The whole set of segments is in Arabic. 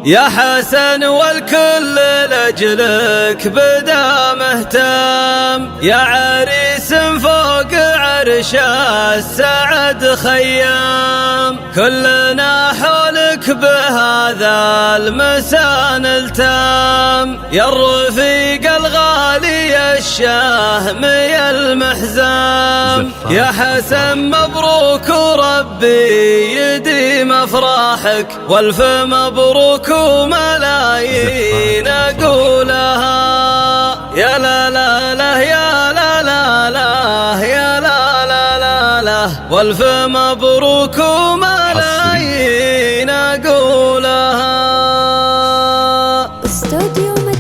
يا حسن والكل لأجلك بدا مهتم، يا عريس فوق عرش السعد خيام، كلنا حولك بهذا المساء نلتم، يا الرفيق الغالي الشاهمي المحزم، يا حسن مبروك وربي يديم افراحك، والف مبروك وملايين اقولها، يا لا لا لا يا لا لا لا يا لا لا لا لا، والف مبروك وملايين اقولها.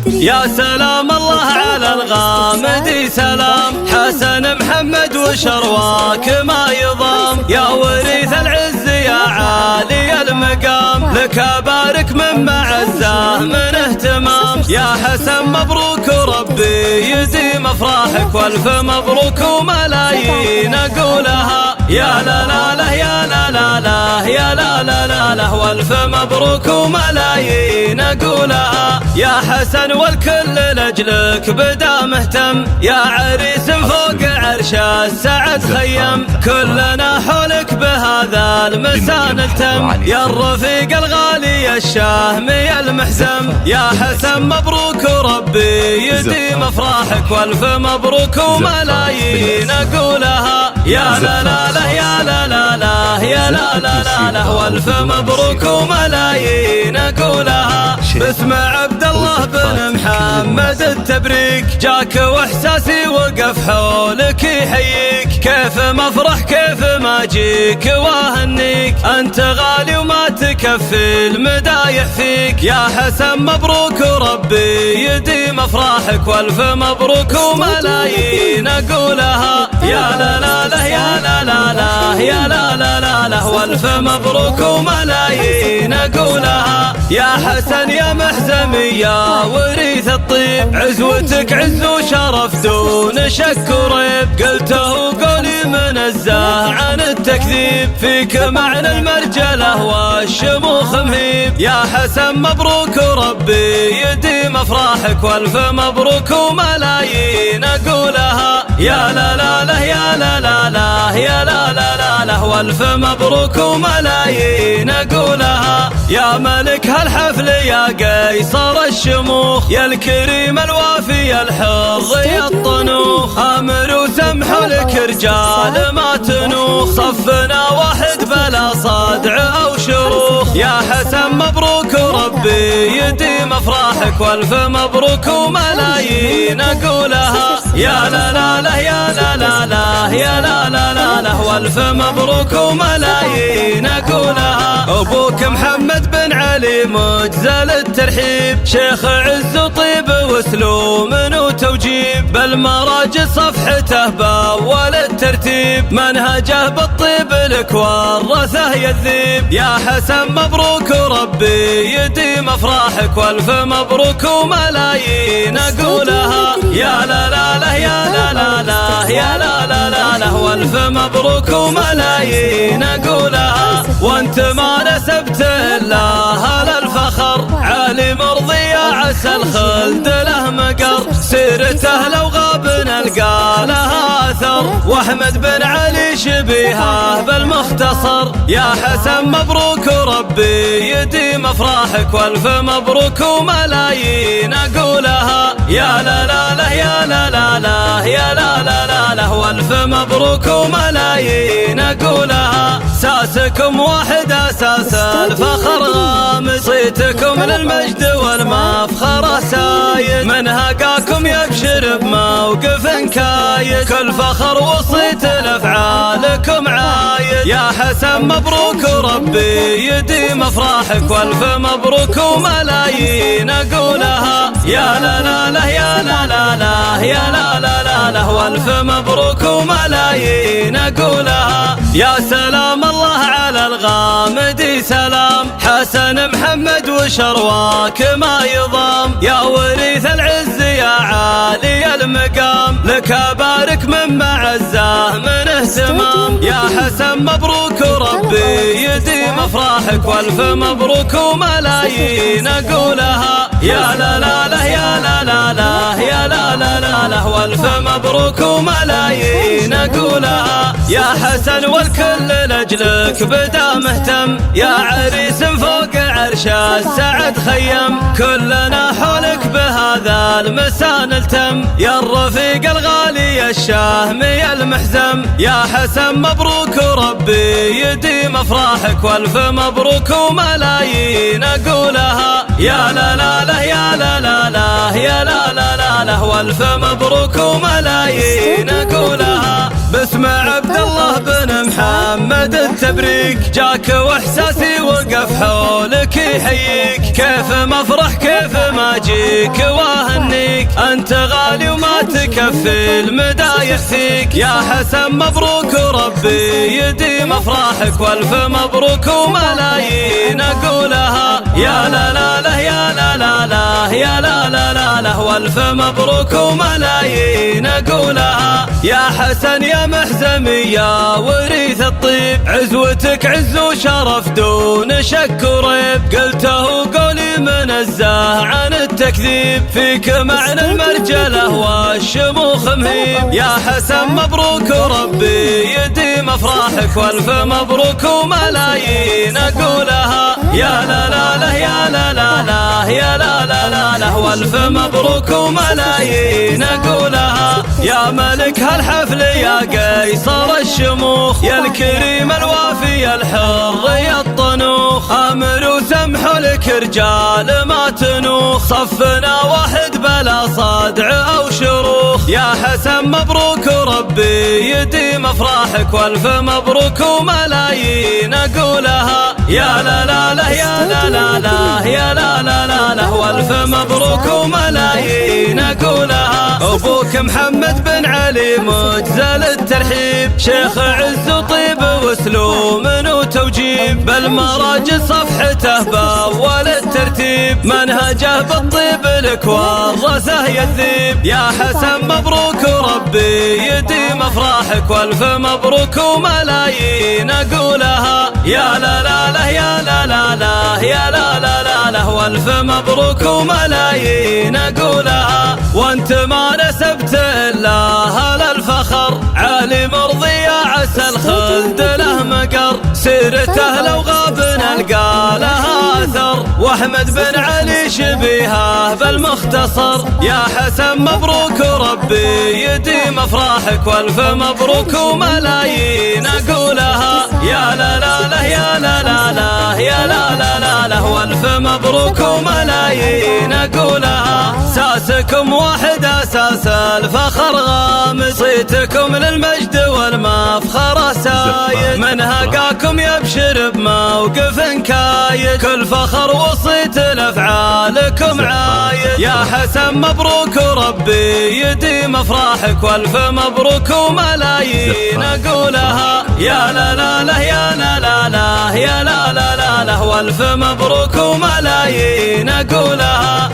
يا سلام الله على الغامدي سلام، حسن محمد وشرواك ما يضام، يا وريث العز يا عالي المقام، لك أبارك من معزه من اهتمام، يا حسن مبروك وربي يديم افراحك، والف مبروك وملايين اقولها، يا لا لا لا يا لا لا لا يا لا لا لا لا، والف مبروك وملايين اقولها، يا حسن والكل لاجلك بدا مهتم، يا عريس فوق عرش السعد خيم، كلنا حولك بهذا المساء نلتم، يا الرفيق الغالي الشاهمي المحزم، يا حسن مبروك وربي يديم افراحك، والف مبروك وملايين اقولها، يا لا لا لا يا لا لا لا يا لا لا لا لا، والف مبروك وملايين اقولها، باسم عبد الله بن محمد التبريك، جاك واحساسي وقف حولك يحييك، كيف ما افرح كيف ما اجيك واهنيك، انت غالي وما تكفي المدايح فيك، يا حسن مبروك وربي يديم افراحك، والف مبروك وملايين اقولها، يا لا لا لا يا لا لا لا يا لا لا لا لا، والف مبروك وملايين اقولها، يا حسن يا محزمي يا وريث الطيب، عزوتك عز وشرف دون شك وريب، قلته قولي منزه عن التكذيب، فيك معنى المرجله والشموخ مهيب، يا حسن مبروك وربي يديم افراحك، والف مبروك وملايين اقولها، يا لا لا لا يا لا لا لا يا لا لا لا لا، والف مبروك وملايين اقولها، يا ملك هالحفل يا قيصر الشموخ، يا الكريم الوافي الحر يا الطنوخ، امر وسمح لك رجال ما تنوخ، صفنا واحد بلا صدع او شروخ، يا حسن مبروك وربي يديم افراحك، والف مبروك وملايين اقولها، يا لا لا لا يا لا لا لا يا لا لا لا لا، والف مبروك وملايين اقولها، ابوك محمد بن علي مجزل الترحيب، شيخ عز وطيب وسلوم وتوجيب، بالمراجل صفحته باول الترتيب، منهجه بالطيب لك ورثه يذيب، يا حسن مبروك وربي يديم افراحك، والف مبروك وملايين اقولها، يا لا لا لا يا لا لا لا يا لا لا لا لا، والف مبروك وملايين اقولها، وانت ما نسبت الله للفخر، عالي مرضي يا عسى الخلد له مقر، سيرته لو غاب نلقى لها اثر، واحمد بن علي شبيهه بالمختصر، يا حسن مبروك وربي يديم افراحك، والف مبروك وملايين اقولها، يا لا لا لا يا لا لا لا يا لا لا لا لا، والف مبروك وملايين اقولها، ساسكم واحد اساس الفخر غامد، صيتكم للمجد والمفخر سايد، من هقاكم يبشر بموقف كايد، كل فخر وصيت لافعالكم عايد، يا حسن مبروك وربي يديم افراحك، والف مبروك وملايين اقولها، يا لا لا لا يا لا لا لا يا لا لا لا لا، والف مبروك وملايين اقولها، يا سلام الله على الغامدي سلام، حسن محمد وشرواك ما يضام، يا وريث العز يا عالي المقام، لك أبارك من معزه من اهتمام، يا حسن مبروك وربي يديم افراحك، والف مبروك وملايين ملايين أقولها يا لا لا لا يا لا لا لا يا لا لا لا لا والف مبروك وملايين أقولها يا حسن والكل لأجلك بدا مهتم يا عريس فوق عرش السعد خيم كلنا حولك بهذا المساء نلتم يا الرفيق الغالي الشاهمي المحزم يا حسن مبروك وربي يديم افراحك والف مبروك وملايين اقولها يا لا لا لا يا لا لا لا يا لا لا لا لا والف مبروك وملايين اقولها باسم عبد الله بن محمد التبريك جاك واحساسي وقف حولك يحييك كيف ما افرح كيف ما اجيك واهنيك انت غالي وما تكفي المدايح فيك يا حسن مبروك وربي يديم افراحك والف مبروك وملايين اقولها يا لا لا لا يا لا لا لا يا لا لا لا لا والف مبروك وملايين اقولها يا حسن يا محزمي يا وريث الطيب عزوتك عز وشرف دون شك وريب قلته قولي منزه عن التكذيب فيك معنى المرجله والشموخ مهيب يا حسن مبروك وربي يديم افراحك والف مبروك وملايين اقولها يا لا لا لا يا لا لا لا يا لا لا لا لا والف مبروك وملايين اقولها يا ملك هالحفل يا قيصر الشموخ يا الكريم الوافي الحر يا الطنوخ امر وسمح لك رجال ما تنوخ صفنا واحد بلا صدع او شروخ يا حسن مبروك وربي يديم افراحك والف مبروك وملايين اقولها يا لا لا لا يا لا لا لا يا لا لا لا لا والف مبروك وملايين اقولها ابوك محمد بن علي مجزل الترحيب شيخ عز وطيب واسلوم وتوجيب بالمراجل صفحته باول الترتيب منهجه بالطيب لك ورثه يذيب يا حسن مبروك وربي يديم افراحك والف مبروك وملايين اقولها يا لا لا لا يا لا لا لا يا لا لا لا لا والف مبروك وملايين اقولها وانت ما نسبت الا للفخر عالي مرضي يا عسى الخلد له مقر سيرته لو غاب نلقى لها اثر واحمد بن علي شبيهه بالمختصر يا حسن مبروك وربي يديم افراحك والف مبروك وملايين اقولها يا لا لا لا يا لا لا لا يا لا لا لا لا والف مبروك وملايين اقولها ساسكم واحد اساس الفخر غامس صيتكم للمجد والمفخر سايد من هقاكم يبشر بموقف كايد كل فخر وصيت لافعالكم عايد يا حسن مبروك وربي يديم افراحك والف مبروك وملايين اقولها يا لا لا لا يا لا لا لا يا لا لا لا لا والف مبروك وملايين اقولها